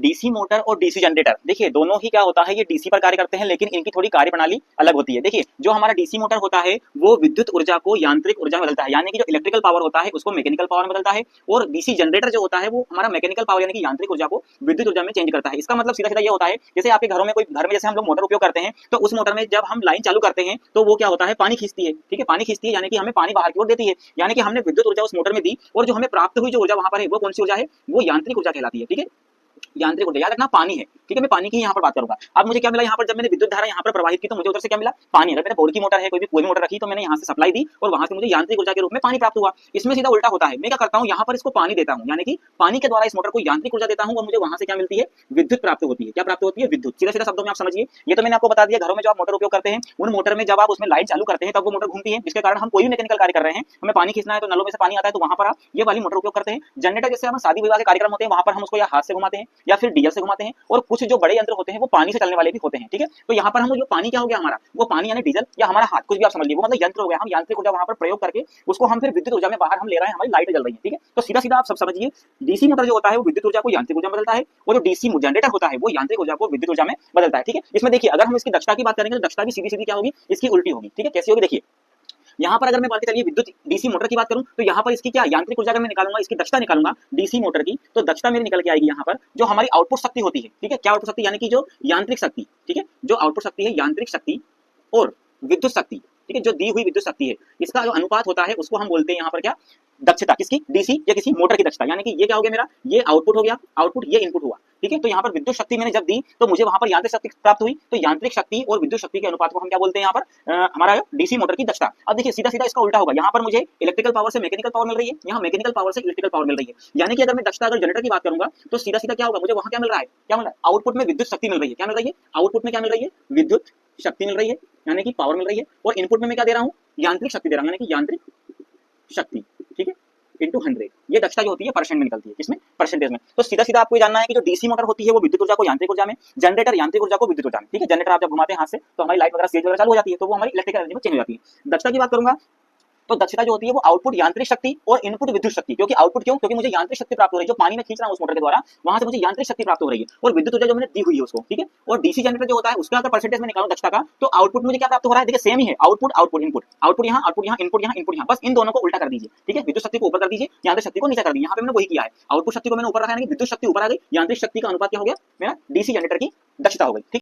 DC motor और DC generator, देखिए दोनों ही क्या होता है, ये डीसी पर कार्य करते हैं, लेकिन इनकी थोड़ी कार्य प्रणाली अलग होती है। देखिए जो हमारा डीसी मोटर होता है वो विद्युत ऊर्जा को यांत्रिक ऊर्जा में बदलता है, यानी कि जो इलेक्ट्रिकल पावर होता है उसको मैकेनिकल पावर में बदलता है, और डीसी जनरेटर जो होता है वो हमारा मैकेनिकल पावर यानी कि यांत्रिक ऊर्जा को विद्युत ऊर्जा में चेंज करता है। इसका मतलब सीधा सीधा ये होता है, जैसे आपके घरों में कोई घर में जैसे हम लोग मोटर उपयोग करते हैं, तो उस मोटर में जब हम लाइन चालू करते हैं तो वो क्या होता है, पानी खींचती है। ठीक है, पानी खींचती है यानी कि हमें पानी बाहर की ओर देती है, यानी कि हमने विद्युत ऊर्जा उस मोटर में दी, और जो हमें प्राप्त हुई जो ऊर्जा वहां पर है वो कौन सी ऊर्जा है, वो यांत्रिक ऊर्जा कहलाती है। ठीक है, यांत्रिक ऊर्जा याद रखना पानी है। ठीक है, मैं पानी की यहाँ पर बात करूंगा। अब मुझे क्या मिला यहाँ पर, जब मैंने विद्युत धारा यहाँ पर प्रवाहित की तो मुझे उधर से क्या मिला, पानी। अगर मैंने बोर की मोटर है, कोई भी मोटर रखी, तो मैंने यहाँ से सप्लाई दी और वहां से मुझे यांत्रिक ऊर्जा के रूप में पानी प्राप्त हुआ। इसमें सीधा उल्टा होता है, मैं क्या करता हूँ, यहाँ पर इसको पानी देता हूँ, यानी कि पानी के द्वारा इस मोटर को यांत्रिक ऊर्जा देता हूँ, और मुझे वहां से क्या मिलती है, विद्युत प्राप्त होती है। क्या प्राप्त होती है, विद्युत। सीधा सीधा शब्दों में आप समझिए, ये तो मैंने आपको बता दिया। घरों में जो आप मोटर उपयोग करते हैं, उन मोटर में जब आप उसमें लाइन चालू करते हैं तब वो मोटर घूमती है, जिसके कारण हम कोई भी मैकेनिकल कार्य कर रहे हैं, हमें पानी खींचना है तो नलों में से पानी आता है, तो वहां पर आप ये वाली मोटर उपयोग करते हैं। जनरेटर जैसे हम शादी विवाह के कार्यक्रम होते हैं, वहां पर हम उसको या हाथ से घुमाते हैं या फिर डीजल से घुमाते हैं, और कुछ जो बड़े यंत्र होते हैं वो पानी से चलने वाले भी होते हैं। ठीक है, तो यहाँ पर हम जो पानी क्या हो गया हमारा, वो पानी यानी डीजल या हमारा हाथ, कुछ भी आप समझ लीजिए, वो मतलब यंत्र हो गया। हम यांत्रिक ऊर्जा वहां पर प्रयोग करके उसको हम फिर विद्युत ऊर्जा में बाहर हम ले रहे हैं, हमारी लाइट जल रही है। ठीक है, तो सीधा सीधा आप सब समझिए, डीसी मोटर जो होता है वो विद्युत ऊर्जा को यांत्रिक ऊर्जा में बदलता है, और जो डीसी जनरेटर होता है वो यांत्रिक ऊर्जा को विद्युत ऊर्जा में बदलता है। ठीक है, इसमें देखिए अगर हम इसकी दक्षता की बात करेंगे तो दक्षता की सीधी सीधी क्या होगी, इसकी उल्टी होगी। ठीक है, कैसी होगी, देखिए यहाँ पर अगर मैं मान के चलिए विद्युत डीसी मोटर की बात करूं, तो यहाँ पर इसकी क्या यांत्रिक ऊर्जा अगर मैं निकालूंगा, इसकी दक्षता निकालूंगा डीसी मोटर की, तो दक्षता मेरी निकल के आएगी यहाँ पर जो हमारी आउटपुट शक्ति होती है। ठीक है, क्या आउटपुट शक्ति, यानी कि जो यांत्रिक शक्ति। ठीक है, जो आउटपुट शक्ति है, यांत्रिक शक्ति और विद्युत शक्ति। ठीक है, जो दी हुई विद्युत शक्ति है, इसका जो अनुपात होता है उसको हम बोलते हैं यहाँ पर क्या, दक्षता। किसकी, डीसी या किसी मोटर की दक्षता। यानी कि ये क्या हो गया मेरा, ये आउटपुट हो गया, आउटपुट ये इनपुट हुआ। ठीक है, तो यहाँ पर विद्युत शक्ति मैंने जब दी तो मुझे वहां पर यांत्रिक शक्ति प्राप्त हुई, तो यांत्रिक शक्ति और विद्युत शक्ति के अनुपात को हम क्या बोलते हैं यहाँ पर, हमारा डीसी मोटर की दक्षता। अब देखिए सीधा सीधा इसका उल्टा होगा, यहाँ पर मुझे इलेक्ट्रिकल पावर से मैकेनिकल पावर मिल रही है, यहाँ मैकेनिकल पावर से इलेक्ट्रिकल पावर मिल रही है। यानी कि अगर मैं दक्षता अगर जनरेटर की बात करूंगा तो सीधा सीधा क्या होगा, मुझे वहां क्या मिल रहा है, क्या मिल रहा है, आउटपुट में विद्युत शक्ति मिल रही है। क्या मिल रही है, आउटपुट में क्या मिल रही है, विद्युत शक्ति मिल रही है, यानी कि पावर मिल रही है, और इनपुट में मैं क्या दे रहा हूँ, यांत्रिक शक्ति दे रहा हूँ, यानी कि यांत्रिक शक्ति। ठीक है, इंटू 100, ये दक्षता जो होती है परसेंट में निकलती है, किसमें, परसेंटेज में। तो सीधा सीधा आपको जानना है कि जो डीसी मोटर होती है वो विद्युत ऊर्जा को यांत्रिक ऊर्जा में, जनरेटर यांत्रिक ऊर्जा को विद्युत ऊर्जा में। ठीक है, जनरेटर आप जब घुमाते हैं हाथ से तो हमारी लाइट वगैरह स्विच वगैरह चालू हो जाती है, तो वो हमारी इलेक्ट्रिकल एनर्जी में चेंज हो जाती है। दक्षता की बात करूंगा तो दक्षता जो होती है वो आउटपुट यांत्रिक शक्ति और इनपुट विद्युत शक्ति। क्योंकि आउटपुट क्यों, क्योंकि मुझे यांत्रिक शक्ति प्राप्त हो रही है, जो पानी में खींच रहा हूं उस मोटर के द्वारा, वहां से मुझे यांत्रिक शक्ति प्राप्त हो रही है, और विद्युत ऊर्जा जो मैंने दी हुई है उसको। ठीक है, और डीसी जनरेटर जो होता है उसका अगर परसेंटेज में निकालूं दक्षता का, तो आउटपुट मुझे क्या प्राप्त हो रहा है, देखिए सेम ही है, आउटपुट आउटपुट इनपुट, आउटपुट यहाँ इनपुट यहाँ इनपुट यहाँ, बस इन दोनों को उल्टा कर दीजिए। ठीक है, विद्युत शक्ति को ऊपर कर दीजिए, यांत्रिक शक्ति को नीचे कर दीजिए। यहाँ पे मैंने वही किया है, आउटपुट शक्ति को मैंने ऊपर रखा है, विद्युत शक्ति ऊपर आ गई, यांत्रिक शक्ति का अनुपात क्या हो गया मेरा, डीसी जनरेटर की दक्षता हो गई। ठीक।